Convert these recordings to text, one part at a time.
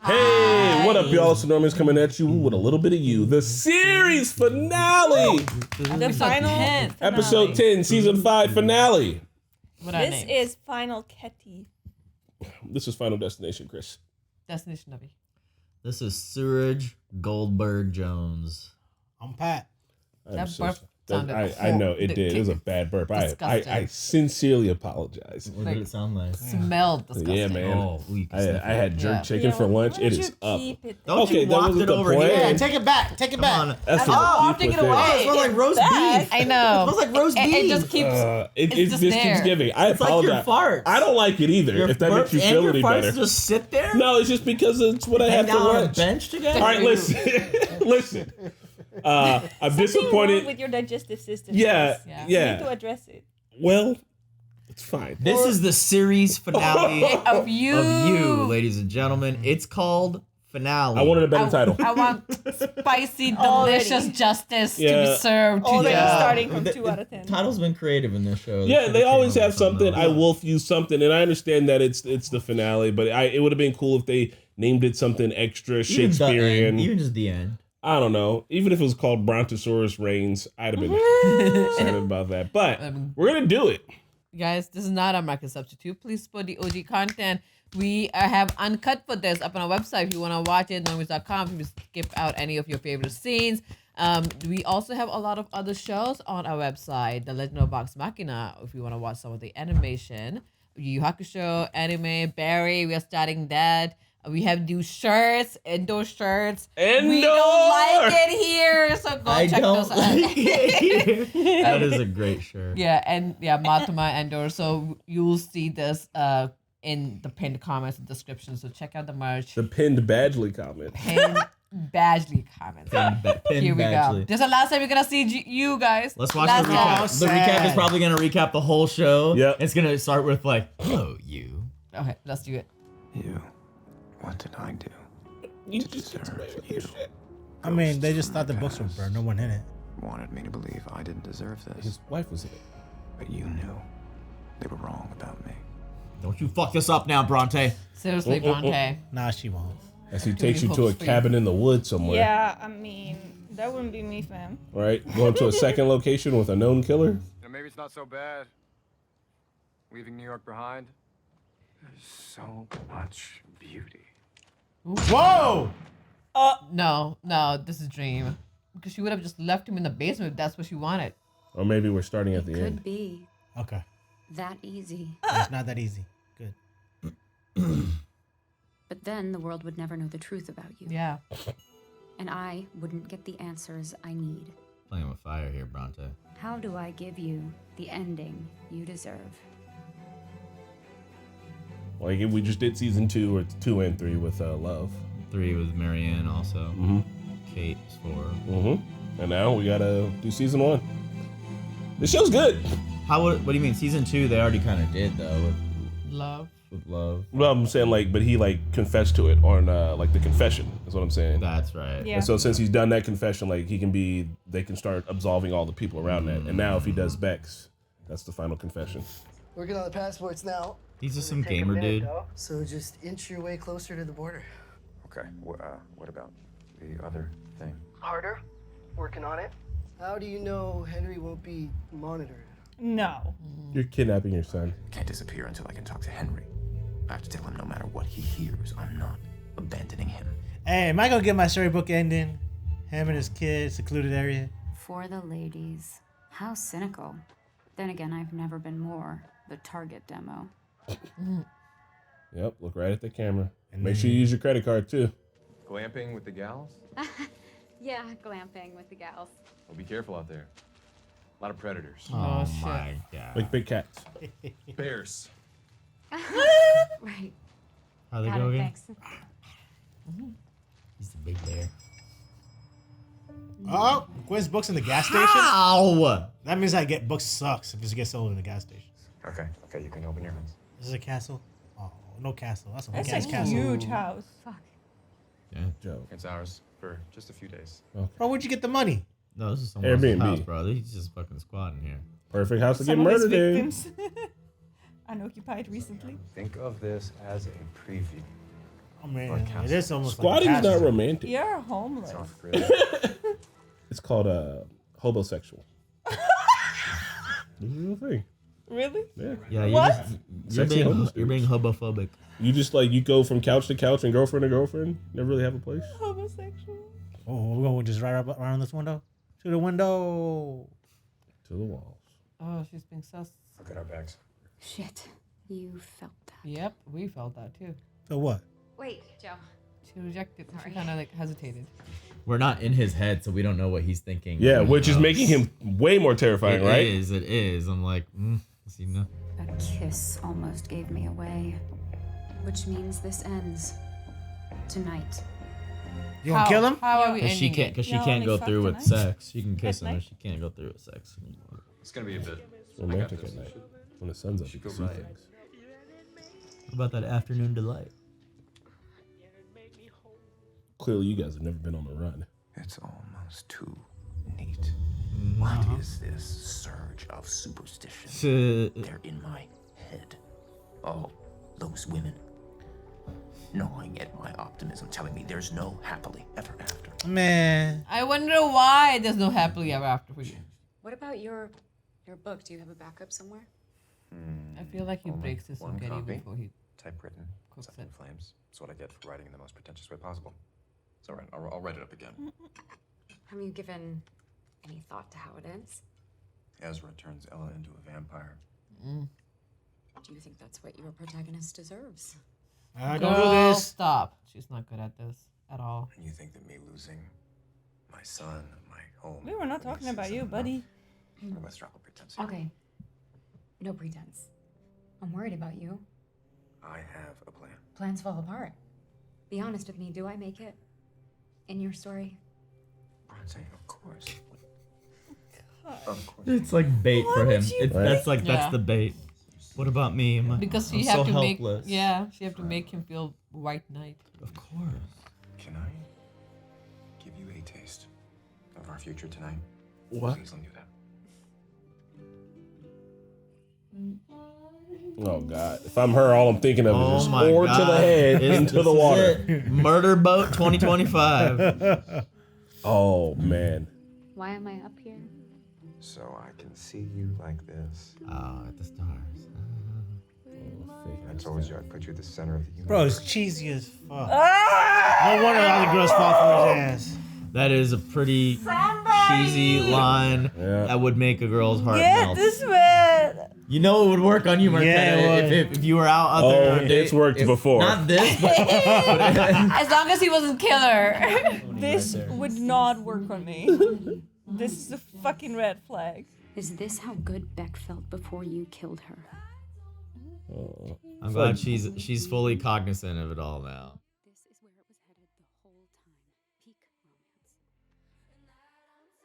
Hey, what up, y'all? It's Normies coming at you with a little bit of you. The series finale. The final Episode 10, season 5 finale. This is Final Ketty. This is Final Destination, Chris. Destination Nubby. This is Suraj Goldberg Jones. I'm Pat. I know it did. It was a bad burp. I sincerely apologize. What did it sound like? Smelled disgusting. Yeah, man. Oh, I had jerk chicken for lunch. It is up. Don't Okay, you that walked wasn't it the over point. here. Yeah, take it back. Take it back. That's I'm wafting it away. It smells like roast beef. I know. It smells like roast beef. It just keeps. It it's just just keeps there. giving. I It's like apologize. your farts. I don't like it either. Your if that makes you burps feel and any your farts better. just sit there? No, it's just because it's what I Hang have for down on a lunch. bench together? All right, listen. Listen. I'm Something disappointed. wrong with your digestive system. Yeah, Chris. yeah. You need to address it. Well, it's fine. This is the series finale Of you. of you, ladies and gentlemen. It's called Finale. I wanted a better title. I want spicy, Already. delicious justice to Yeah. be served to Already you. starting from 2 out of 10. Title's been creative in this show. Yeah, they always have something. else. I wolf use something, and I understand that it's the finale, but it would have been cool if they named it something extra Even the Shakespearean. end, even just the end. I don't know. Even if it was called Brontosaurus Reigns, I'd have been excited about that. But we're gonna do it. Guys, this is not a market substitute. Please support the OG content. We have uncut for this up on our website. If you want to watch it, normies.com. If you skip out any of your favorite scenes. We also have a lot of other shows on our website. The Legend of Vox Machina, if you want to watch some of the animation. Yu Yu Hakusho, anime, Barry, we are starting that. We have new shirts, indoor shirts. We don't like it here, so go I check don't those out. like it here. That is a great shirt. Yeah, and Matama Endor. So you'll see this in the pinned comments and description. So check out the merch. The pinned Badgley comment. Pinned Badgley comments. Pin Here we Badgley. go. This is the last time we're gonna see you guys. Let's watch Last the time. recap. The recap is probably going to recap the whole show. Yep. It's going to start with like, hello, you. Okay, let's do it. You. What did I do? You to deserve you? I mean, they just thought the books were burned. No one in it. Wanted me to believe I didn't deserve this, His wife was in it. but you knew they were wrong about me. Don't you fuck this up now, Bronte. Seriously, Bronte. Nah, she won't. As he takes you to a hopes for you. cabin in the woods somewhere. Yeah, I mean, that wouldn't be me, fam. Right? Going to a second location with a known killer. You know, maybe it's not so bad. Leaving New York behind. There's so much beauty. Whoa! No, this is Dream. Because she would have just left him in the basement if that's what she wanted. Or maybe we're starting at the Could end. be Okay. that easy. It's not that easy. Good. But then the world would never know the truth about you. Yeah. And I wouldn't get the answers I need. Playing with fire here, Bronte. How do I give you the ending you deserve? Like we just did season 2 or 2 and 3 with Love. 3 was Marianne also. Mm-hmm. Kate is 4. Mm-hmm. And now we gotta do season 1. The show's good. What do you mean? Season 2 they already kind of did though Love. with Love. Well, I'm saying but he confessed to it on the confession is what I'm saying. That's right. Yeah. And so since he's done that confession, they can start absolving all the people around that. And now if he does Bex, that's the final confession. Working on the passports now. He's just some gamer dude. So just inch your way closer to the border. Okay, what about the other thing? Harder. Working on it. How do you know Henry won't be monitored? No. You're kidnapping your son. Can't disappear until I can talk to Henry. I have to tell him no matter what he hears, I'm not abandoning him. Hey, am I gonna get my storybook ending? Him and his kid, secluded area. For the ladies. How cynical. Then again, I've never been more the target demo. Yep, look right at the camera. Make sure you use your credit card too. Glamping with the gals? Yeah, glamping with the gals. Well, be careful out there. A lot of predators. Oh, shit. my god. Like big cats. Bears. Right. How'd they Got go it, again? thanks. He's the big bear. Oh, Quinn's books in the gas station? Ow! That means I get books sucks if it gets sold in the gas station. Okay, you can open your eyes. This is a castle? Oh, no castle. That's a That's big ass a castle. huge house. Fuck. Yeah. Joe. It's ours for just a few days. Bro, where'd you get the money? No, this is someone else's Airbnb. house, bro. He's just fucking squatting here. Perfect house to get Some of his murdered in. victims unoccupied recently. Think of this as a preview. I mean, Like it is almost Squatting's like not romantic. You're homeless. It's off grid. It's called hobosexual. This is a real thing. Really? Yeah. Yeah, What? you're Sexy homeless being dudes. homophobic. You just like you go from couch to couch and girlfriend to girlfriend. Never really have a place. Homosexual. Oh, we're going to just right up around this window? To the window. To the walls. Oh, she's being sus. Look at our bags. Shit. You felt that. Yep, we felt that too. So what? Wait, Joe. She rejected. She kind of like hesitated. We're not in his head, so we don't know what he's thinking. Yeah, Who which is knows? making him way more terrifying, right? It is. I'm like, does he know? That kiss almost gave me away. Which means this ends. Tonight. You gonna kill him? How are we Because she ending can't. it? Because she Y'all can't only go fuck through with tonight? sex. She can kiss At him, night? but she can't go through with sex. It's gonna be a bit. It's romantic at night. When the sun's up, you can see right. things. What about that afternoon delight? Clearly, you guys have never been on the run. It's almost too neat. What is this surge of superstition? They're in my head. Oh, those women. Gnawing at my optimism, telling me there's no happily ever after. Man. I wonder why there's no happily ever after for you. What about your book? Do you have a backup somewhere? I feel like he Only breaks his one spaghetti copy. before he. Typewritten, Cooks set in it. flames. That's what I get for writing in the most pretentious way possible. It's all right. I'll write it up again. Have you given any thought to how it ends? Ezra turns Ella into a vampire. Do you think that's what your protagonist deserves? I don't Girl, do this. stop. She's not good at this at all. And you think that me losing my son, my home. We were not my talking niece about isn't you, enough? buddy. Let's drop a pretense. Okay. No pretense. I'm worried about you. I have a plan. Plans fall apart. Be honest with me. Do I make it? In your story? Bronte, of course. Of course. It's like bait for him. That's Yeah. that's the bait. What about me? Because she I'm have so to helpless. make. Yeah, she have to make him feel white knight. Of course. Can I give you a taste of our future tonight? What? Please let me do that. Oh God! If I'm her, all I'm thinking of Oh is just my oar God. to the head into This the is water. it. Murder Boat 2025. Oh man! Why am I up here? So I can see you like this. Oh, at the stars. I told you I'd put you at the center of the universe. Bro, it's cheesy as fuck. No wonder all the girls fall for his ass. That is a pretty cheesy line Yeah. that would make a girl's heart Get melt. this man. You know it would work on you, Marquetta, Yeah, it would. if you were out Oh, there. it's worked before. Not this, but As long as he wasn't killer. This would not work on me. This is a fucking red flag. Is this how good Beck felt before you killed her? I'm glad she's fully cognizant of it all now. This is where it was headed the whole time. Peak romance.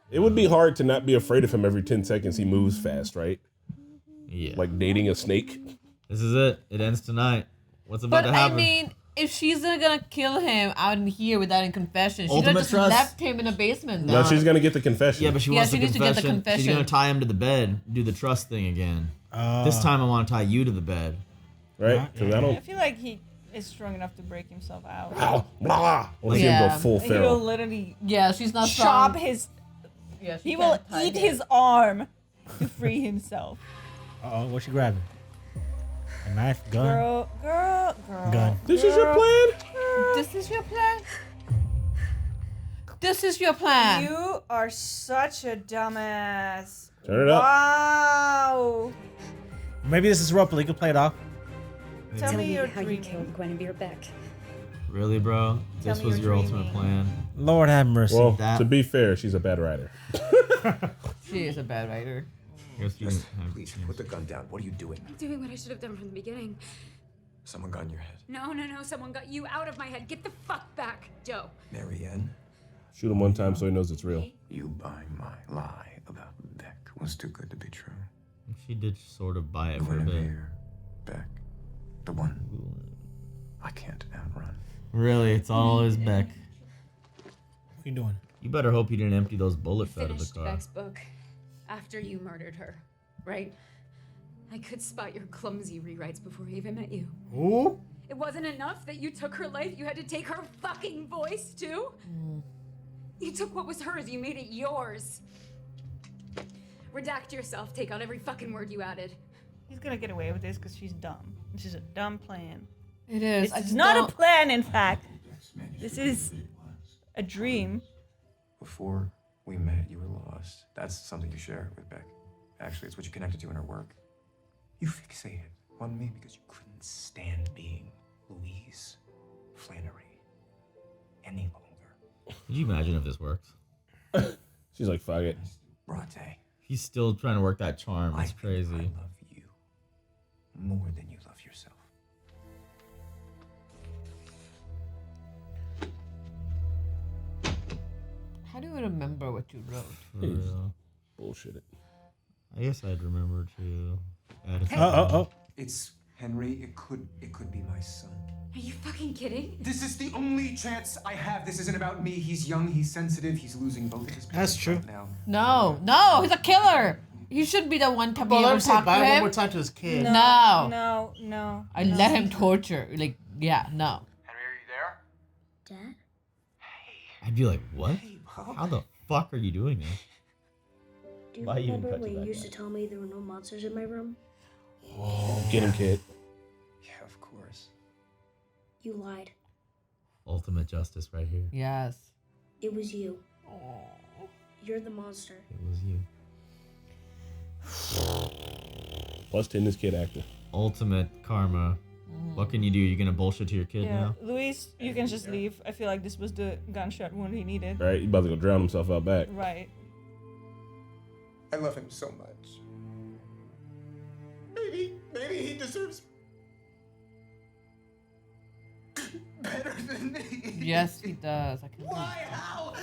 It would be hard to not be afraid of him every 10 seconds. He moves fast, right? Yeah. Like dating a snake. This is it. It ends tonight. What's about But to I happen? mean, if she's gonna kill him out in here without any confession, she could Ultimate have just trust. left him in a basement. No, Then. she's gonna get the confession. Yeah, but she Yeah, wants she the needs to get the confession. She's confession. gonna tie him to the bed, do the trust thing again. This time I want to tie you to the bed. right? Because I I don't. feel like he is strong enough to break himself out. Blah, blah. I want to see him Yeah. go full He will feral. literally Yeah, she's not chop strong. his. Yeah, she He will can't tie eat him. his arm to free himself. Uh-oh, what's she grabbing? A knife? Gun? Girl. Gun. This is your plan? This is your plan. This is your plan. You are such a dumbass. Turn it up. Wow. Maybe this is roleplay. You can play it off. Tell me you're how you dreaming. killed Guinevere Beck. Really, bro? This me was you're your ultimate dreaming. plan. Lord have mercy. Well, That- to be fair, she's a bad writer. She is a bad writer. Guess you Just didn't have- please put the gun down. What are you doing? I'm doing what I should have done from the beginning. Someone got in your head. No. Someone got you out of my head. Get the fuck back, Joe. Marianne, Shoot him one time so he knows it's real. you buying my lie about Beck was too good to be true. She did sort of buy it for a bit. Guinevere Beck, the one I can't outrun. Really, it's all his Beck. What you doing? You better hope you didn't empty those bullets out of the Finished car. Beck's book after you murdered her, right? I could spot your clumsy rewrites before I even met you. Ooh. It wasn't enough that you took her life, you had to take her fucking voice too? You took what was hers, you made it yours. Redact yourself, take out every fucking word you added. He's gonna get away with this because she's dumb. This is a dumb plan. It is. It's not a plan, in fact. This is a dream. Before we met, you were lost. That's something you share with Beck. Actually, it's what you connected to in her work. You fixated on me because you couldn't stand being Louise Flannery any longer. Could you imagine if this works? She's like, fuck it. Bronte, He's still trying to work that charm. It's crazy. I love you more than you love yourself. How do you remember what you wrote? For real. Bullshit it. I guess I'd remember to add a Oh. It's Henry. It could be my son. Are you fucking kidding? This is the only chance I have. This isn't about me. He's young. He's sensitive. He's losing both of his parents That's true. right now. No, he's a killer. He should be the one to be Well, let able him to say talk to bye one him. more time to his kid. No. No. I let him torture. Like, yeah, no. Henry, are you there? Dad? I'd be like, what? How the fuck are you doing this? Do you Why you remember touch when that you used guy? to tell me there were no monsters in my room? Oh, get him, kid. Yeah, of course. You lied. Ultimate justice right here. Yes. It was you. You're the monster. It was you. Plus 10 this kid actor. Ultimate karma. What can you do? You're gonna bullshit to your kid Yeah, now? Luis, you can just leave. I feel like this was the gunshot wound he needed. Right? He about to go drown himself out back. Right. I love him so much. Maybe he deserves better than me. Yes, he does. I can see. Why? How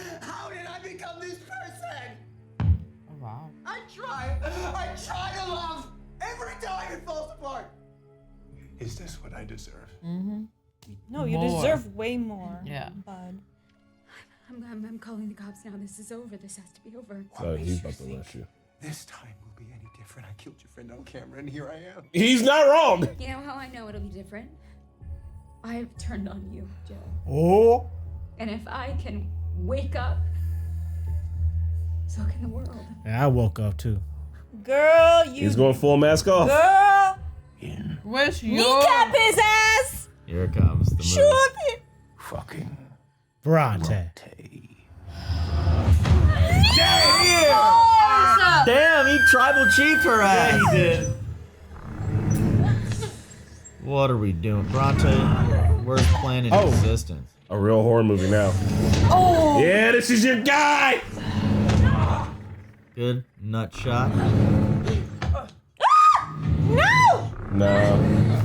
did I become this person? Oh, wow. I try to love. Every time it falls apart. Is this what I deserve? Mm-hmm. No, you More. deserve way more. Yeah. Bud. I'm calling the cops now. This is over. This has to be over. So he's about to rush you. This time will be any different. I killed your friend on camera, and here I am. He's not wrong. You know how I know it'll be different? I have turned on you, Joe. Oh. And if I can wake up, so can the world. Yeah, I woke up too. Girl, you. He's going full mask off. Girl. Where's your... Kneecap his ass. Here it comes. The Shoot move. him. Fucking Bronte. Damn, he tribal chiefed her ass. He did. What are we doing? Bronte, worst plan in existence. A real horror movie now. Oh. Yeah, this is your guy. Good nut shot. No. No.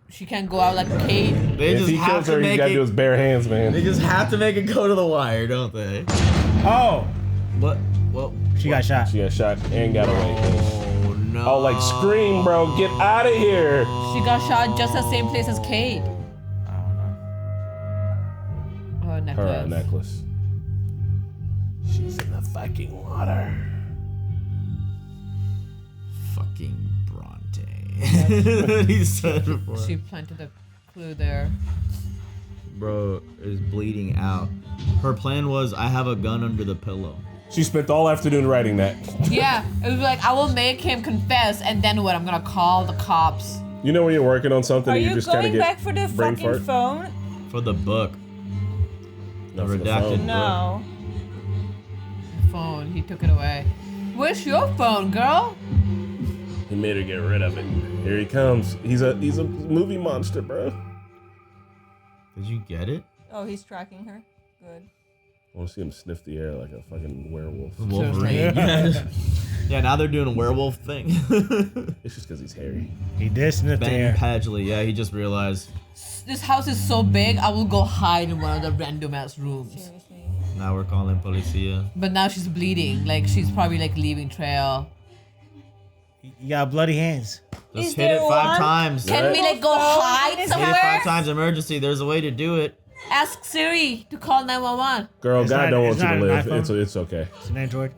She can't go out like Kate. They If just he have kills to her, he's make got to do it. his bare hands, man. They just have to make it go to the wire, don't they? Oh. What? Well, She got shot. She got shot and got away. oh no. Oh, like scream, bro. Get out of here. She got shot just the same place as Kate. Her necklace. Her necklace. She's in the fucking water. Fucking Bronte. He said before. She planted a clue there. Bro is bleeding out. Her plan was, I have a gun under the pillow. She spent all afternoon writing that. Yeah, it was like, I will make him confess, and then what? I'm gonna call the cops. You know when you're working on something Are and you you just kind of going get back for the brain fucking fart? phone? For the book. No, The for the redacted phone. book. No. Phone, he took it away. Where's your phone, girl? He made her get rid of it. Here he comes. He's a movie monster, bro. Did you get it? Oh, he's tracking her. Good. I want to see him sniff the air like a fucking werewolf. Wolverine. Yeah, now they're doing a werewolf thing. It's just because he's hairy. He did sniff Ben there. Padgley, yeah, he just realized. This house is so big, I will go hide in one of the random ass rooms. Seriously. Now we're calling policia. But now she's bleeding, like she's probably like leaving trail. You got bloody hands. Just Is hit it there 5 one? times. Can we like go hide Hit it somewhere? 5 times, emergency. There's a way to do it. Ask Siri to call 911. Girl, It's God not- don't want it's you to not an live. iPhone. It's okay. It's an Android.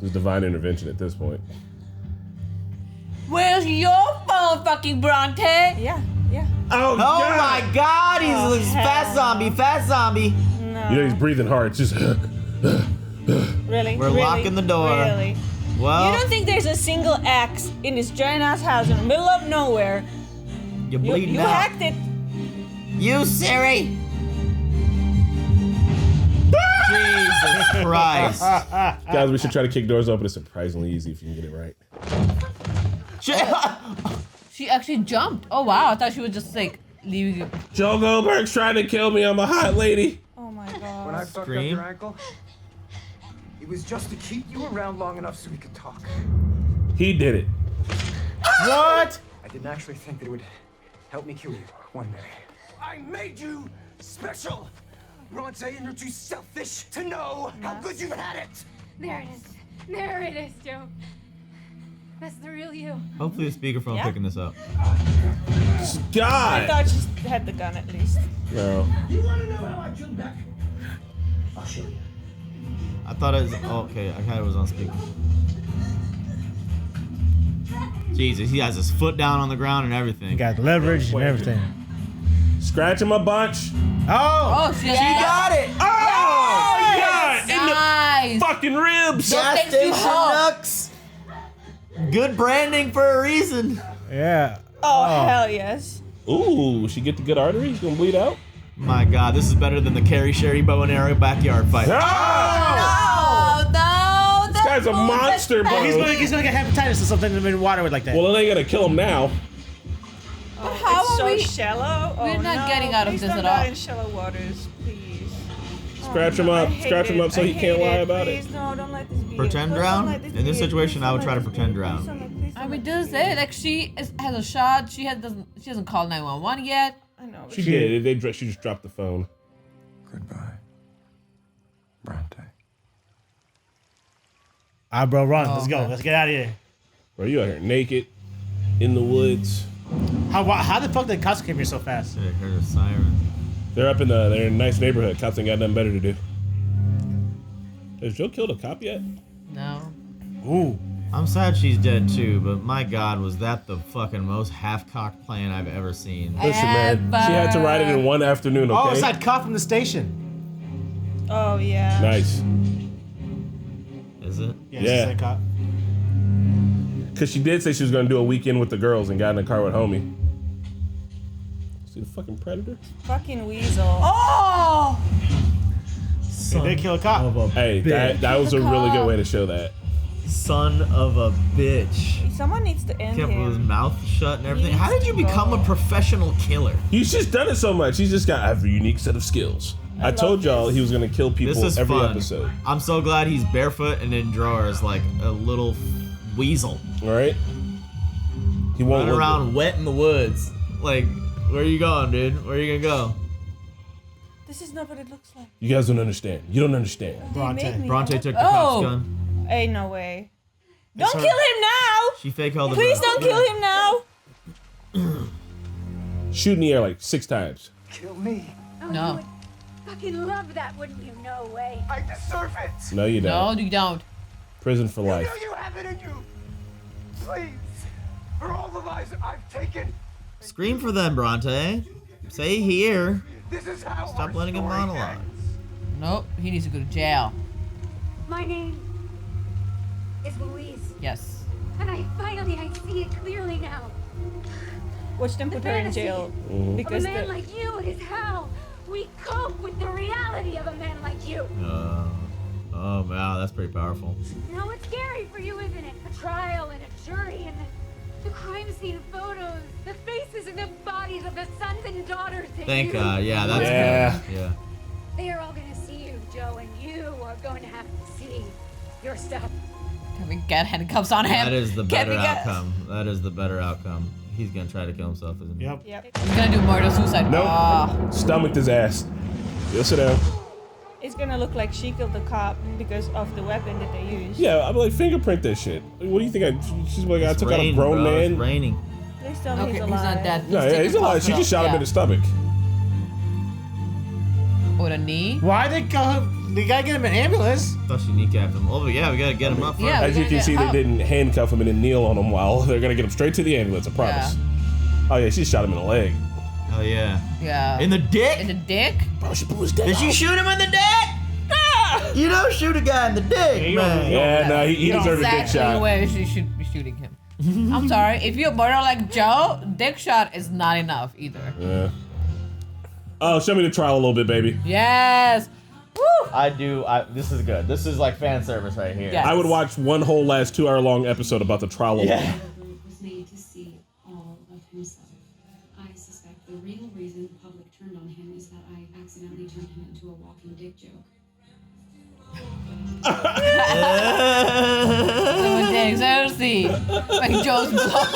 It's divine intervention at this point. Where's your phone, fucking Bronte? Yeah. Yeah. Oh, Oh God. my God, he's a fast zombie, fast zombie. No. You know he's breathing hard. It's just. Really? We're Really? locking the door. Really? Well, You don't think there's a single axe in this giant ass house in the middle of nowhere? you're You, bleeding you out. hacked it. You Siri. Jesus Christ. Guys, we should try to kick doors open. It's surprisingly easy if you can get it right. She actually jumped. Oh wow, I thought she was just like leaving it. Joe Goldberg's trying to kill me. I'm a hot lady. Oh my When god. I fucked up Scream. your ankle, it was just to keep you around long enough so we could talk. He did it. What? I didn't actually think that it would help me kill you one day. I made you special! Bronte, and you're too selfish to know how good you had it! There it is. There it is, Joe. That's the real you. Hopefully the speakerphone Yeah. picking this up. I God. thought she had the gun at least. No. You want to know how I killed Beck? I'll show you. I thought it was okay. I thought it was on speaker. Jesus, he has his foot down on the ground and everything. You got leverage and everything. Scratch him a bunch. Oh! Oh, she got it. Oh, God. Nice. In the fucking ribs. Gas Gas station station Nux. Good branding for a reason. Yeah. Oh, hell yes. Ooh, she get the good artery. He's gonna bleed out. My God, this is better than the Carrie Sherry bow and arrow backyard fight. Oh! Oh no! This guy's a monster, bro. He's gonna get hepatitis or something in water with like that. Well, it ain't gonna kill him now. Oh, how it's are so we- shallow. Oh, we're not no. getting out of Please this don't at die all. in shallow waters, please. Scratch him I up. hate Scratch him it. up so I he can't hate lie about it. Please, no, don't let this be Pretend it. drown? Don't let this In this be it. situation, Please I would don't try to let this pretend be it. drown. Please don't let- please I don't mean, let this does be it? Like she has a shot. She hasn't called 911 yet. I know. She did. She just dropped the phone. Goodbye, Bronte. Alright, bro, run. Oh, Let's go. okay. Let's get out of here. Bro, you out here naked, in the woods. How the fuck did cops came here so fast? Shit, heard a siren. They're in a nice neighborhood. Cops ain't got nothing better to do. Has Joe killed a cop yet? No. Ooh. I'm sad she's dead too, but my God, was that the fucking most half-cocked plan I've ever seen. Listen, man. She had to write it in one afternoon, okay? Oh, it's that cop from the station. Oh, yeah. Nice. Is it? Yeah. Yeah. It's that cop. Because she did say she was going to do a weekend with the girls and got in the car with homie. See the fucking predator? Fucking weasel. Oh! They did kill a cop. Of a Hey, bitch. that was a really good way to show that. Son of a bitch. Someone needs to end Kept with his him. mouth shut and everything. Needs How did you to become go. a professional killer? He's just done it so much. He's just got a unique set of skills. I told y'all he was going to kill people This is every fun. episode. I'm so glad he's barefoot and in drawers like a little weasel. All right? He won't Running look around wet in the woods. Like, where you going, dude? Where you gonna go? This is not what it looks like. You guys don't understand. You don't understand. They made me. Bronte took the Oh. cop's gun. Ain't no way. Don't her. kill him now! She fake held the Please breath. don't kill him now! Shoot in the air like 6 times. Kill me. Oh, No. you would fucking love that, wouldn't you? No way. I deserve it. No, you don't. No, you don't. Prison for You life. know you have it in you. Please, for all the lives that I've taken, Scream for them, Bronte. Say here. this is how Stop our letting him story monologue. ends. Nope. He needs to go to jail. My name is Louise, Yes. and I see it clearly now. Watch them put her in jail. Of a Because man the, like you, it is how we cope with the reality of a man like you. Oh, wow, that's pretty powerful. You know what's scary for you, isn't it? A trial and a jury and the crime scene photos, the faces and the bodies of the sons and daughters that Thank you God. Yeah, that's Yeah. good. Yeah. They are all gonna see you, Joe, and you are going to have to see yourself. Can we get handcuffs on him? That is the Can better we get- outcome. That is the better outcome. He's gonna try to kill himself, isn't he? Yep. Yep. He's gonna do murder suicide. Nope. Ah. Stomached his ass. You'll sit down. It's gonna look like she killed the cop because of the weapon that they used. Yeah, I'm like, fingerprint that shit. What do you think? She's like, I It's took out a raining, grown bro. It's man. raining. Please tell me Okay, he's he's alive. not dead. No, yeah, taken he's alive. She hospital. just shot him Yeah. in the stomach. With a knee? Why they go? They gotta get him an ambulance. Thought she kneecapped him. Oh, but yeah, we gotta get him up first. Yeah. As you gotta can get see, they up. didn't handcuff him and then kneel on him while they're gonna get him straight to the ambulance. I promise. Oh yeah, she shot him in the leg. Oh yeah. Yeah. In the dick? In the dick? Bro, she blew his dick Did she out. shoot him in the dick? Ah! You don't shoot a guy in the dick, man. Yeah, no, he deserved a dick Exactly shot. where she should be shooting him. I'm sorry. If you murder like Joe, dick shot is not enough either. Yeah. Oh, show me the trial a little bit, baby. Yes. Woo! This is good. This is like fan service right here. Yes. I would watch one whole last 2-hour-long episode about the trial alone. Yeah. Was made to see all of himself. I suspect the real reason the public turned on him is that I accidentally turned him into a walking dick joke. Seriously. Like Joe's blood.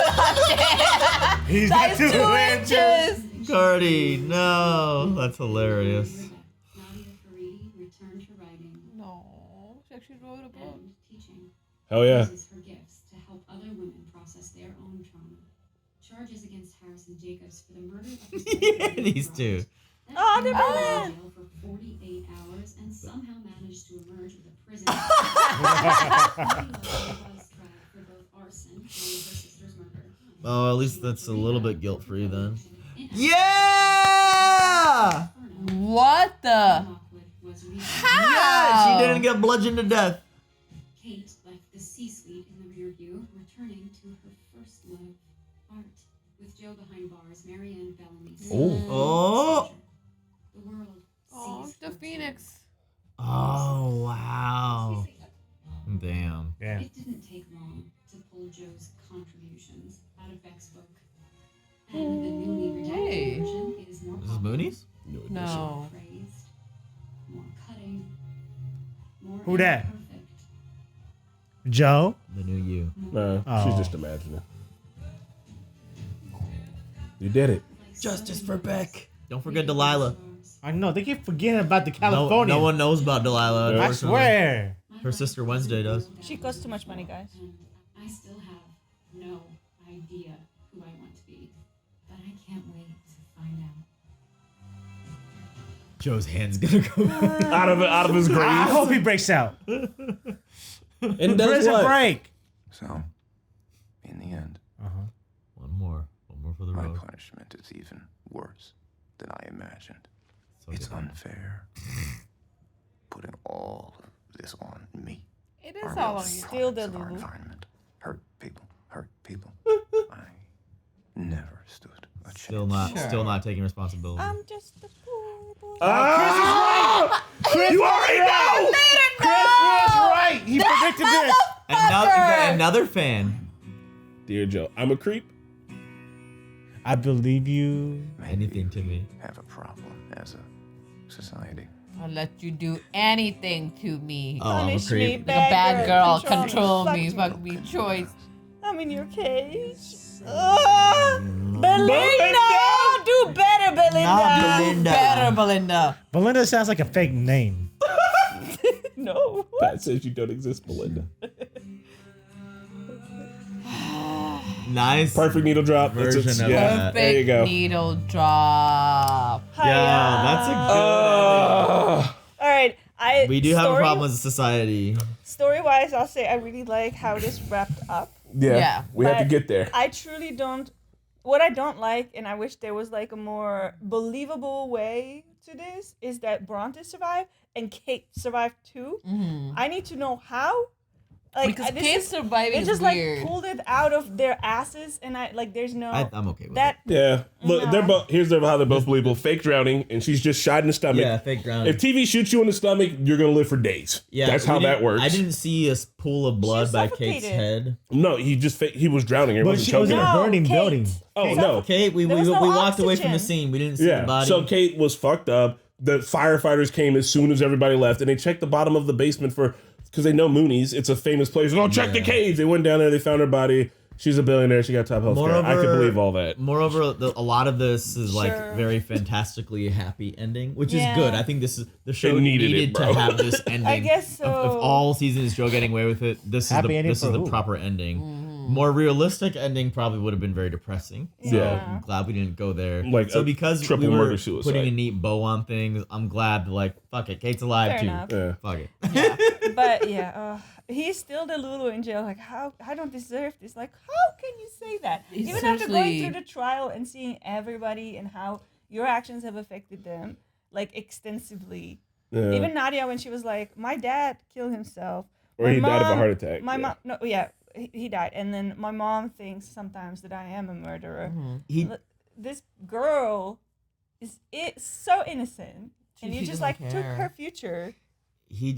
He's That got is 2 inches. Cardi, no. That's hilarious. Nadia Faridi returned to writing No. She actually wrote a book. and teaching. Hell yeah. Uses her gifts to help other women process their own trauma. Charges against Harrison Jacobs for the murder of his Yeah, these two. Oh, they're He was bad. in jail for 48 hours and somehow managed to emerge with a prison. For both arson and her sister's murder. Oh, at least that's a little bit guilt-free then. Yeah! What the? Yeah, she didn't get bludgeoned to death. Kate left the C-suite in the rear view, returning to her first love, art. With Joe behind bars, Marianne Bellamy. Oh. The world Oh, sees the her Phoenix. Oh, wow. Damn. Yeah. It didn't take long to pull Joe's contributions out of Beck's book. And the newly redacted Hey. version is more Is this Moonies? No. praised, more cutting, more Who that? imperfect, Joe. The new you. Nah, she's Oh. just imagining. You did it. Justice for Beck. Don't forget Delilah. I know they keep forgetting about the No, California. no one knows about Delilah. Yeah. I Unfortunately. swear. Her sister Wednesday does. She costs too much money, guys. and I still have no idea who I want to be, but I can't wait to find out. Joe's hand's gonna go Out of his grave. I hope he breaks out. And does Prison what? break. So, in the end, One more for the my road. punishment is even worse than I imagined. So It's good. unfair. Putting all of this on me. It Our is all real on you. Steal products the of our Lulu. environment. Hurt people. I never stood a chance. Still not taking responsibility. I'm just a poor boy. Chris, you already know. Chris was right. He predicted this. Another fan. Dear Joe, I'm a creep. I believe you. Anything to me. Have a problem as a society. I'll let you do anything to me. Oh, I'm a Punish me, creep. Like a bad girl, control control me, Fuck fuck me, choice. I'm in your cage. Belinda! Do better, Belinda! Not Belinda. Better, Belinda. Belinda sounds like a fake name. No. Pat says you don't exist, Belinda. Nice Perfect needle drop. That's version it. of Yeah, that. there you go. Needle drop. Yeah, that's a good. All right. We do have a problem as a society. Story-wise, I'll say I really like how this wrapped up. Yeah, we have to But get there. I truly don't. What I don't like, and I wish there was like a more believable way to this, is that Bronte survived and Kate survived too. I need to know how. Like Because this Kate is- surviving They is just weird. like pulled it out of their asses, and I like. There's no. I'm okay with that. Yeah, look, No. they're both. Here's how they're both believable: fake drowning, and she's just shot in the stomach. Yeah, fake drowning. If TV shoots you in the stomach, you're gonna live for days. Yeah, that's how we that didn't- works. I didn't see a pool of blood by suffocated. Kate's head. No, he just he was drowning. It But wasn't she was in choking a her. burning Kate. building. Oh no, Kate, we There was no walked away from the oxygen. scene. We didn't see the yeah. body. So Kate was fucked up. The firefighters came as soon as everybody left, and they checked the bottom of the basement because they know Moonies. It's a famous place. Oh, check the cage. They went down there. They found her body. She's a billionaire. She got top health care. I can believe all that. Moreover, a lot of this is like Sure. very fantastically happy ending, which Yeah. is good. I think the show needed needed it, bro. to have this ending. I guess so. Of all seasons, Joe getting away with it. This Happy is ending the for who? proper ending. More realistic ending probably would have been very depressing. So I'm glad we didn't go there. Like so because triple we were murder suicide. putting a neat bow on things, I'm glad like fuck it, Kate's alive Fair too. enough. Yeah. Fuck it. Yeah. But yeah, he's still the Lulu in jail. Like, how I don't deserve this. Like, how can you say that? Even after going through the trial and seeing everybody and how your actions have affected them, like extensively. Yeah. Even Nadia, when she was like, "My dad killed himself," or he died of a heart attack. My mom, no, yeah, he died, and then my mom thinks sometimes that I am a murderer. This girl is so innocent, and you just like took her future. He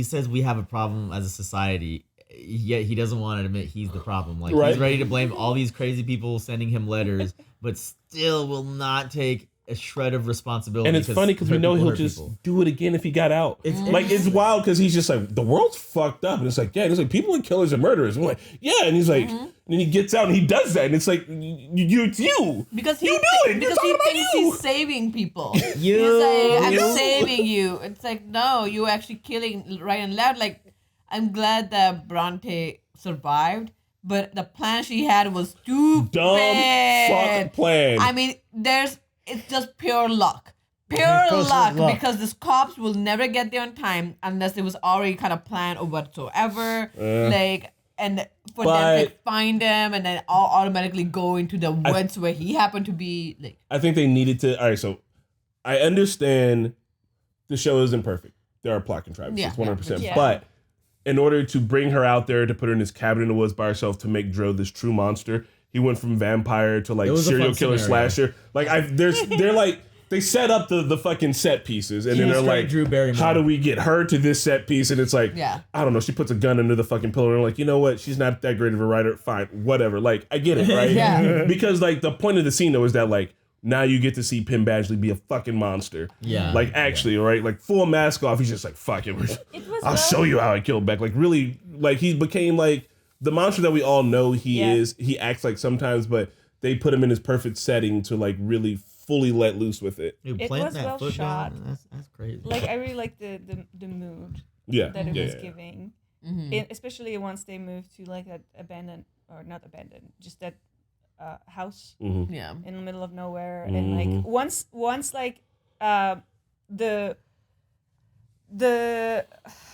says we have a problem as a society, yet he doesn't want to admit he's the problem. Like Right. he's ready to blame all these crazy people sending him letters, but still will not take a shred of responsibility. And it's funny because we know he'll just do it again if he got out. It's wild because he's just like, the world's fucked up. And it's like, yeah, it's like people are killers and murderers. And we're like, yeah. And he's like, and then he gets out and he does that. And it's like, it's you. Because you do it. Because he thinks he's saving people. He's like, I'm saving you. It's like, no, you're actually killing right and left. Like, I'm glad that Bronte survived. But the plan she had was stupid. Dumb fuck plan. I mean, it's just pure luck. Pure luck. Because these cops will never get there on time unless it was already kind of planned or whatsoever. And for them to find them and then all automatically go into the woods where he happened to be. Like, I think they needed to. All right, so I understand the show isn't perfect. There are plot contrivances, 100%. Yeah. But in order to bring her out there to put her in this cabin in the woods by herself to make Dro this true monster, he went from vampire to like serial killer slasher. Like they're like they set up the fucking set pieces and then they're like, Drew Barrymore. how do we get her to this set piece? And it's like, Yeah. I don't know. She puts a gun under the fucking pillow and I'm like, you know what? She's not that great of a writer. Fine, whatever. Like I get it, right? Yeah. Because like the point of the scene though is that like now you get to see Pim Badgley be a fucking monster. Yeah. Like actually, right? Like full mask off. He's just like, fuck it. I'll show you how I killed Beck. Like really, like he became like the monster that we all know he is. He acts like sometimes, but they put him in his perfect setting to like really fully let loose with it. Dude, It plant was that well foot shot. down, that's crazy. Like I really like the mood that it was giving, especially once they moved to like that abandoned or not abandoned, just that house in the middle of nowhere, and like once like the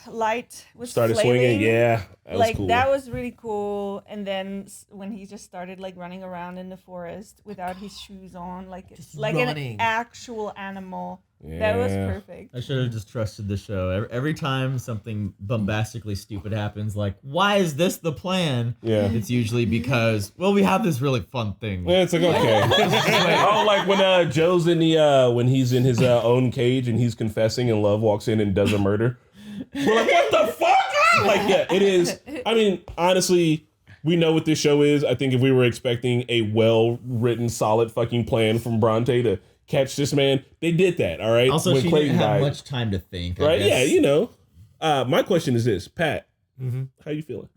light was Started flailing, swinging, yeah. That was like cool. that was really cool. And then when he just started like running around in the forest without his shoes on, like like running. an actual animal, that was perfect. I should have just trusted the show. Every time something bombastically stupid happens, like, why is this the plan? Yeah. It's usually because, well, we have this really fun thing. Yeah, it's like okay. Oh, like when Joe's in the when he's in his own cage and he's confessing and Love walks in and does a murder. We're like, what the fuck? Like, yeah, it is. I mean, honestly, we know what this show is. I think if we were expecting a well-written, solid fucking plan from Bronte to catch this man, they did that. All right. Also, when she Clayton didn't have died. much time to think. I Right? guess. Yeah, you know. My question is this, Pat. How you feeling?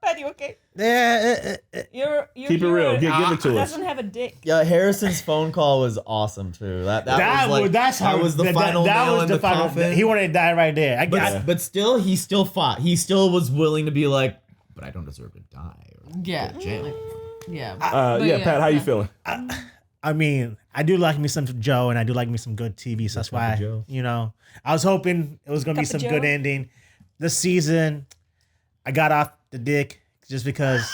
Pat, you okay? Yeah. Your Keep it real. Give it to us. doesn't have a dick. Yeah, Harrison's phone call was awesome too. That was the final that nail was in the the final. coffin. He wanted to die right there. But still, he still fought. He still was willing to be like, but I don't deserve to die. Or Yeah. go to jail. Yeah. Pat, how you feeling? I mean, I do like me some Joe, and I do like me some good TV. So that's why, I was hoping it was gonna be Cup of some good Joe? ending. This season, I got off the dick just because,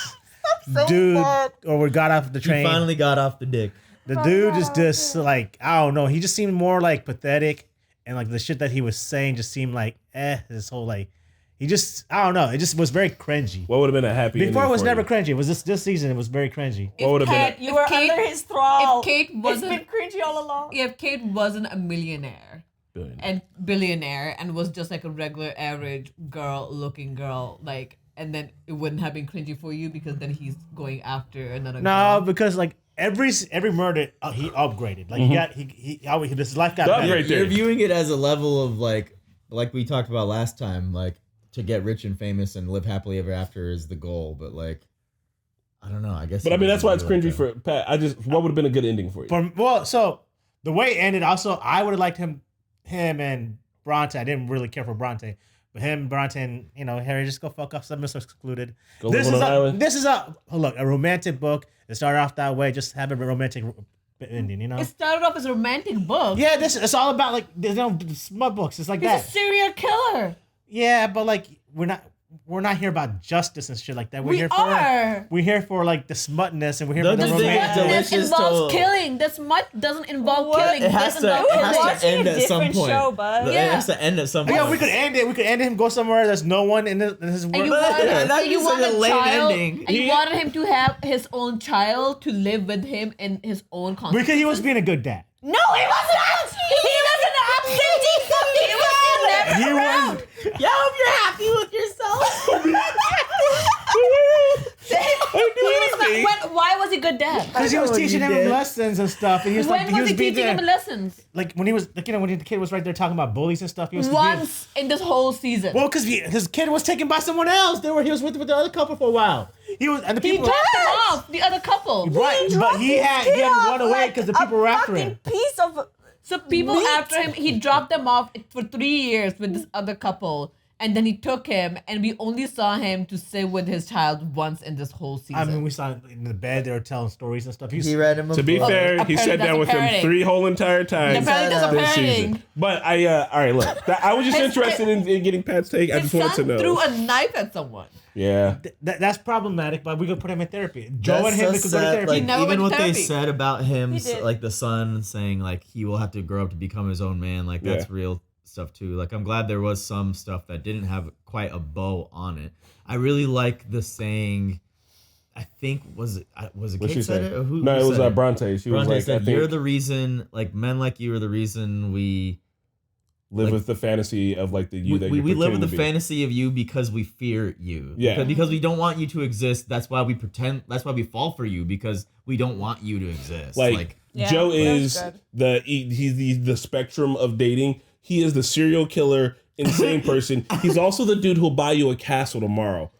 we got off the He train. finally got off the dick. The dude just like, I don't know. He just seemed more like pathetic, and like the shit that he was saying just seemed like this whole like. He just, I don't know. It just was very cringy. What would have been a happy Before it ending was for never you? cringy. It was this season. It was very cringy. What would have been? Pat, you were under his thrall. If Kate It's wasn't, been cringy all along. if Kate wasn't a millionaire and billionaire and was just like a regular average looking girl, like, and then it wouldn't have been cringy for you because then he's going after another No, girl. because like every murder he upgraded. Like his life got The better. upgrade You're theory. viewing it as a level of like we talked about last time, like to get rich and famous and live happily ever after is the goal. But like, I don't know. I guess. But I mean, that's why it's really cringy for Pat. What would have been a good ending for you? So the way it ended, also I would have liked him and Bronte. I didn't really care for Bronte, But him, Bronte, and Harry just go fuck off. Some are secluded. Go live on an island. This is a romantic book. It started off that way. Just have a romantic ending. It started off as a romantic book. Yeah, it's all about like smut books. It's like He's a serial killer. Yeah, but like we're not here about justice and shit like that. We're here for like the smutness, and we're here for the romance. Smutness involves killing. The smut doesn't involve killing. It has to end at some point. Show, bud. It has to end at some point. Yeah, we could end it. We could end him, go somewhere there's no one in his world. You wanted a child, and you wanted him to have his own child to live with him in his own context. Because he was being a good dad. No, he wasn't. He wasn't absentee. He was. Yeah, I hope you're happy with yourself. Why was he good dad? Because he was teaching him lessons and stuff. And he was when was he teaching him lessons? Like when he was, like, when the kid was right there talking about bullies and stuff. He was once in this whole season. Well, because his kid was taken by someone else. He was with the other couple for a while. He dropped him off. The other couple. Right, but he had to run away because the people were after him. So people after him, he dropped them off for 3 years with this other couple. And then he took him, and we only saw him to sit with his child once in this whole season. I mean, we saw him in the bed. They were telling stories and stuff. He read him a To be fair, he sat down with him 3 whole entire times this season. But all right, look. I was just interested in getting Pat's take. I just wanted to know. Threw a knife at someone. Yeah. That's problematic, but we could put him in therapy. Joe and him could go to therapy. Like, even what they said about him, like the son saying like he will have to grow up to become his own man, like that's real stuff too. Like I'm glad there was some stuff that didn't have quite a bow on it. I really like the saying. I think was it Kate said it? Or who? No, it was it? Bronte. She Bronte was like, said, "You're the reason. Like men like you are the reason we live with the fantasy of like the you that you we live with the to be. fantasy of you because we fear you. Yeah, because we don't want you to exist. That's why we pretend. That's why we fall for you because we don't want you to exist. Like Joe is he's the spectrum of dating. He is the serial killer, insane person. He's also the dude who'll buy you a castle tomorrow.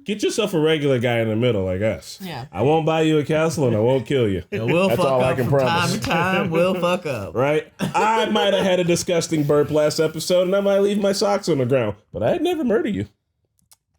Get yourself a regular guy in the middle, I guess. Yeah. I won't buy you a castle and I won't kill you. We'll That's fuck all up I can from promise. time to time. We'll fuck up. Right? I might have had a disgusting burp last episode and I might leave my socks on the ground, but I'd never murder you.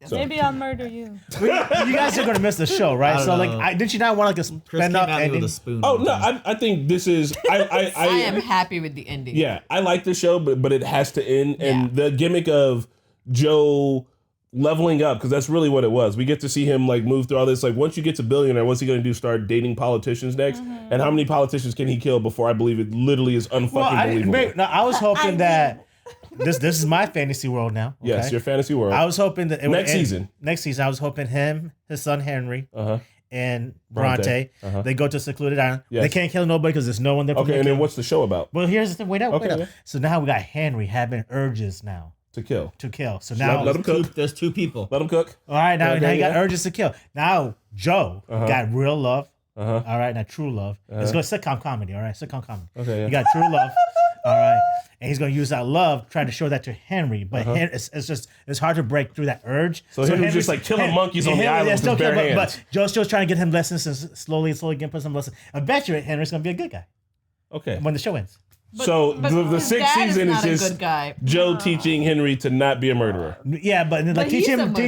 So. Maybe I'll murder you. You guys are gonna miss the show, right? So like, did you not want like a spend up ending? With a spoon oh no, I think this is. I am happy with the ending. Yeah, I like the show, but it has to end. And the gimmick of Joe leveling up, because that's really what it was. We get to see him like move through all this. Like once you get to billionaire, what's he gonna do? Start dating politicians next? And how many politicians can he kill before I believe it literally is unfucking believable? I was hoping that. This is my fantasy world now. Okay? Yes, your fantasy world. I was hoping that next season, I was hoping him, his son Henry, and Bronte, they go to a secluded island. Yes. They can't kill nobody because there's no one there. Okay, and then what's the show about? Well, here's the thing. Wait up. So now we got Henry having urges now to kill. So now let him cook. There's 2 people. Let him cook. All right, now you got urges to kill. Now Joe got real love. All right, now true love. Let's go sitcom comedy. All right, sitcom comedy. Okay, you got true love. All right, and he's gonna use that love, trying to show that to Henry, but it's hard to break through that urge. So Henry's just like killing monkeys on the island with his bare hands. But Joe's still trying to get him lessons and slowly getting put some lessons. I bet you Henry's gonna be a good guy. Okay, when the show ends. So the 6th season is just Joe teaching Henry to not be a murderer. Yeah, but like teach him. But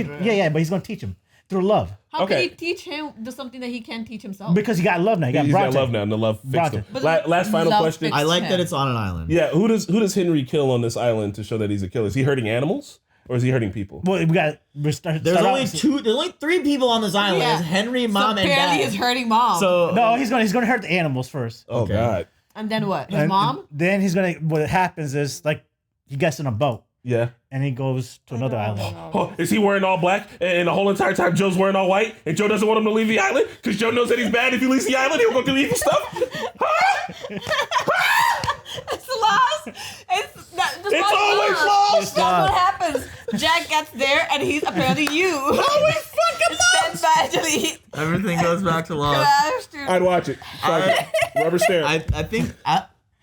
he's gonna teach him through love. How can he teach him something that he can't teach himself? Because he got love now. He's got love now, and the love fixed him. Last final question. I like that it's on an island. Yeah, who does Henry kill on this island to show that he's a killer? Is he hurting animals or is he hurting people? Well, there's only 3 people on this island. Yeah. There's Henry, mom, and dad. Apparently he's hurting mom. So no, he's gonna hurt the animals first. Oh God. And then what? His mom? Then what happens is like he gets in a boat. Yeah. And he goes to another island. Oh, is he wearing all black and the whole entire time Joe's wearing all white and Joe doesn't want him to leave the island because Joe knows that he's bad. If he leaves the island, he'll go do evil stuff? It's lost. It's always lost. That's what happens. Jack gets there and he's apparently you. Always fucking lost. Badly. Everything goes back to lost. I'd watch it. Rubber stamp. I think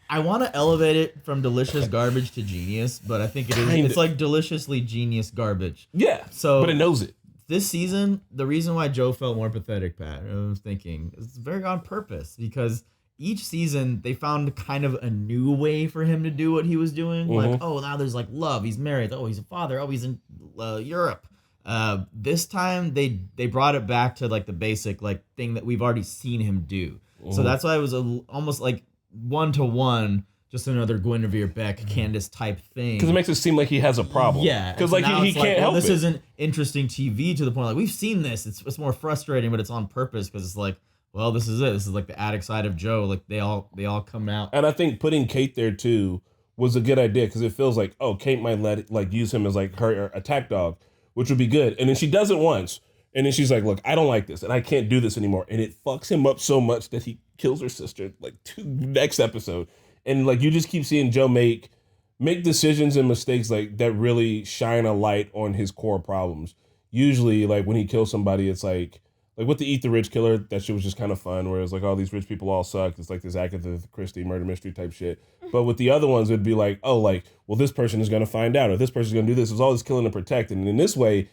I want to elevate it from delicious garbage to genius, but I think it's like deliciously genius garbage. Yeah. So, but it knows it. This season, the reason why Joe felt more pathetic, Pat, I was thinking, it's very on purpose because each season they found kind of a new way for him to do what he was doing. Like, oh, now there's like love. He's married. Oh, he's a father. Oh, he's in Europe. This time they brought it back to like the basic like thing that we've already seen him do. So that's why it was almost like 1-to-1, just another Guinevere Beck, Candace type thing. Because it makes it seem like he has a problem. Yeah, because like he can't help this it. isn't interesting TV to the point like we've seen this. It's more frustrating, but it's on purpose because it's like, well, this is it. This is like the addict side of Joe. Like they all come out. And I think putting Kate there too was a good idea because it feels like, oh, Kate might use him as like her attack dog, which would be good. And then she does it once. And then she's like, look, I don't like this and I can't do this anymore. And it fucks him up so much that he kills her sister like next episode. And like you just keep seeing Joe make decisions and mistakes like that really shine a light on his core problems. Usually like when he kills somebody, it's like with the Eat the Rich killer, that shit was just kind of fun where it's like, oh, these rich people all suck. It's like this Agatha Christie murder mystery type shit. But with the other ones, it'd be like, oh, like, well, this person is going to find out or this person's going to do this. It's all this killing and protecting. And in this way,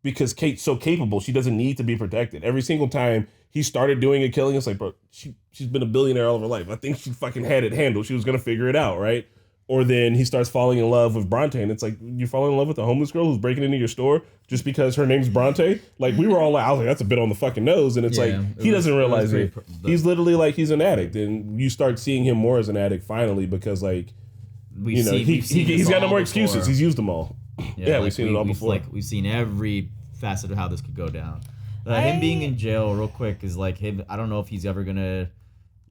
because Kate's so capable, she doesn't need to be protected. Every single time he started doing a killing, it's like, bro, she's been a billionaire all of her life. I think she fucking had it handled. She was going to figure it out, right? Or then he starts falling in love with Bronte, and it's like, you fall in love with a homeless girl who's breaking into your store just because her name's Bronte? Like, we were all like, I was like, that's a bit on the fucking nose. And it's he doesn't realize it. He's literally like, he's an addict. And you start seeing him more as an addict finally because, like, he's got no more excuses. He's used them all. Yeah, we've seen it all before. Like, we've seen every facet of how this could go down. Him being in jail, real quick, is like him. I don't know if he's ever gonna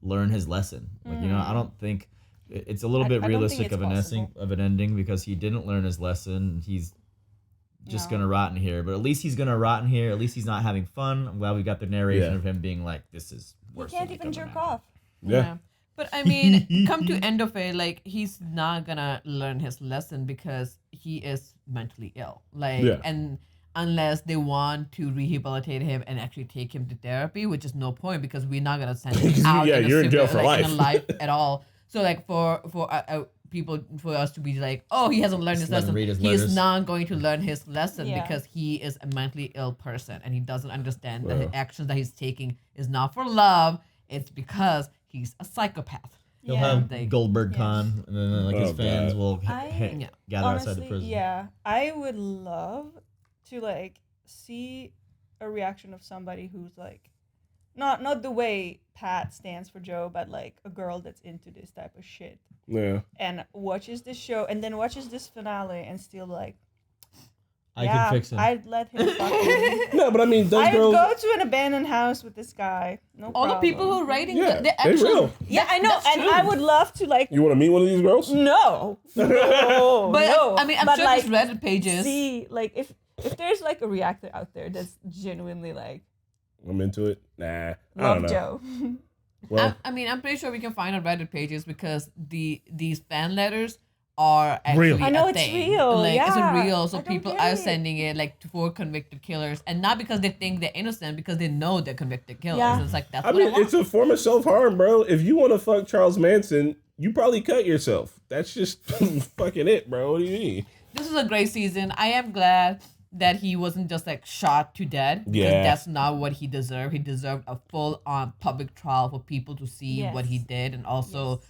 learn his lesson. Like, I don't think it's a little bit realistic of an ending because he didn't learn his lesson. He's just gonna rot in here. But at least he's gonna rot in here. At least he's not having fun. I'm glad we got the narration of him being like, "This is worse." He can't even jerk off. Yeah. But I mean, come to end of it, like he's not gonna learn his lesson because he is mentally ill. And unless they want to rehabilitate him and actually take him to therapy, which is no point because we're not gonna send him out. You're in jail for life. In life at all. So like for people, for us to be like, oh, he hasn't learned his lesson. He's not going to learn his lesson because he is a mentally ill person and he doesn't understand that the actions that he's taking is not for love. It's because he's a psychopath. He'll have Goldberg Con, and then like his fans will gather outside the prison. Yeah, I would love to like see a reaction of somebody who's like, not the way Pat stands for Joe, but like a girl that's into this type of shit. Yeah. And watches this show and then watches this finale and still like, I can fix him. I'd let him fuck me. No, but I mean, those girls. I'd go to an abandoned house with this guy. No all problem. the people who are writing they're actual. Yeah, I know, and I would love to like. You want to meet one of these girls? No. But I mean, I'm sure like, there's Reddit pages. See, like if there's like a reactor out there that's genuinely like, I'm into it. Nah, I love don't know. Joe. Well, I mean, I'm pretty sure we can find on Reddit pages because these fan letters are actually real. I know a it's thing. real. Like it's Yeah. real. So I don't people get are it. sending it like for convicted killers, and not because they think they're innocent, because they know they're convicted killers. Yeah. It's like that's I what I mean, want. it's a form of self-harm, bro. If you want to fuck Charles Manson, you probably cut yourself. That's just fucking it, bro. What do you mean? This is a great season. I am glad that he wasn't just like shot to death because Yeah. that's not what he deserved. He deserved a full-on public trial for people to see what he did, and also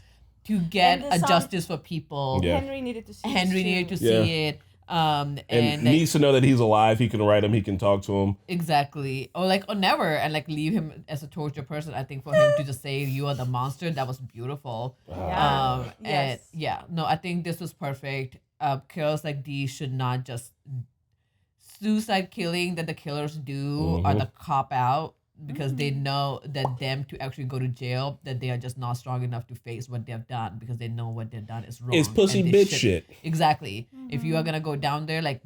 to get And the a song- justice for people. Yeah. Henry needed to see. Henry this needed to too. see Yeah. it. And And needs to know that he's alive. He can write him. He can talk to him. exactly, or never, and like leave him as a torture person. I think for him to just say you are the monster, that was beautiful. Yeah. And no, I think this was perfect. Kills like these should not just suicide killing that the killers do are the cop out because they know that them to actually go to jail, that they are just not strong enough to face what they've done because they know what they've done is wrong. It's pussy and they bitch shit. Exactly. If you are gonna go down there, like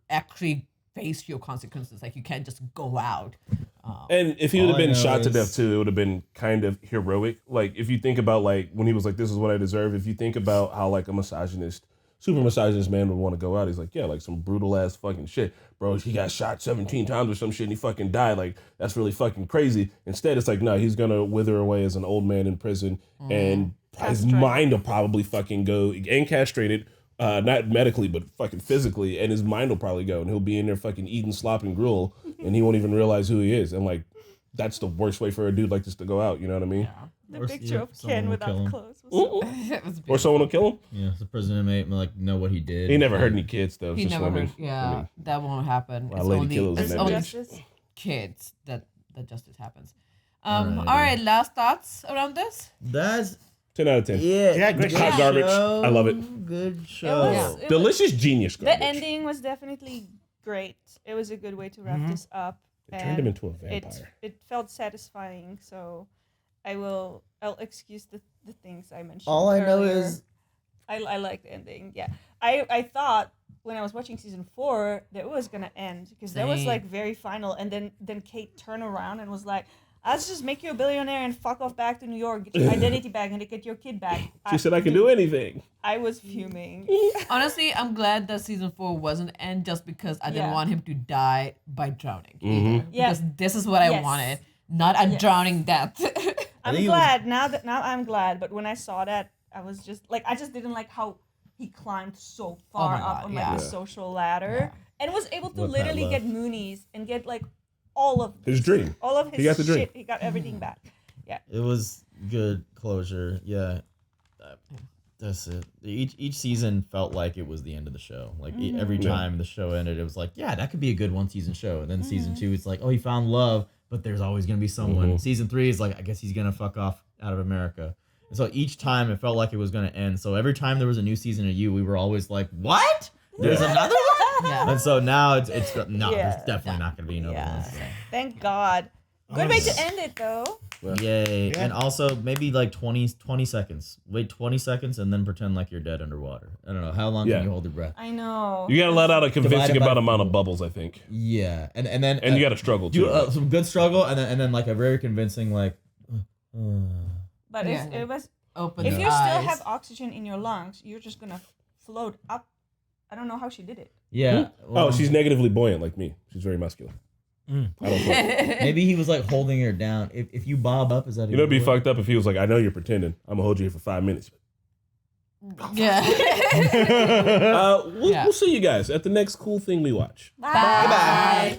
actually face your consequences. Like you can't just go out. And if he would have All I been know shot to is- death too, it would have been kind of heroic. Like if you think about like when he was like, "This is what I deserve." If you think about how like a misogynist, super misogynist man would want to go out, he's like, "Yeah, like some brutal ass fucking shit, bro. He got shot 17 times or some shit, and he fucking died. Like that's really fucking crazy." Instead, it's like, no, he's gonna wither away as an old man in prison, and his mind will probably fucking go and castrated. Not medically, but fucking physically, and his mind will probably go, and he'll be in there fucking eating slop and gruel, and he won't even realize who he is. And like, that's the worst way for a dude like this to go out. You know what I mean? The picture of Ken without clothes. Or someone will kill him. Yeah, the prison inmate like know what he did. He never hurt any kids though. He just never swimming. heard. Yeah, that won't happen. It's Lady Killers only kids that justice happens. All right, last thoughts around this? That's 10 out of 10. Yeah, great Hot garbage. I love it. Good show. Delicious genius garbage. The ending was definitely great. It was a good way to wrap this up. It turned him into a vampire. It felt satisfying, so I'll excuse the things I mentioned. All I know earlier. is I like the ending. Yeah, I thought when I was watching season 4 that it was gonna end because that was like very final, and then Kate turned around and was like, "Let's just make you a billionaire and fuck off back to New York, get your identity back, and get your kid back." She said, "I can do anything." I was fuming. Honestly, I'm glad that season 4 wasn't end just because I didn't want him to die by drowning. Because this is what I wanted, not a drowning death. I'm glad now I'm glad, but when I saw that, I was just like, I just didn't like how he climbed so far up on like the social ladder and was able to literally get Moonies and get like all of his dream. All of his he got the dream. Shit. He got everything back. Yeah. It was good closure. Yeah. That's it. Each season felt like it was the end of the show. Like every time the show ended, it was like, yeah, that could be a good one season show. And then season 2, it's like, oh, he found love, but there's always gonna be someone. Season 3 is like, I guess he's gonna fuck off out of America. And so each time it felt like it was gonna end. So every time there was a new season of You, we were always like, what? There's another one? Yeah. And so now it's no, there's definitely not gonna be another one. Thank God. Good way to end it though. Yay. And also maybe like 20 seconds. Wait 20 seconds and then pretend like you're dead underwater. I don't know. How long can you hold your breath? I know. You gotta let out a convincing amount of bubbles, I think. Yeah. And then you gotta struggle too. Do some good struggle and then like a very convincing like But it was open. If you eyes. still have oxygen in your lungs, you're just gonna float up. I don't know how she did it. Yeah. Well, she's negatively buoyant like me. She's very muscular. I don't float. Maybe he was like holding her down. If you bob up, is that You know, it'd be fucked up if he was like, I know you're pretending. I'm gonna hold you here for 5 minutes. Yeah. We'll see you guys at the next cool thing we watch. Bye. Bye.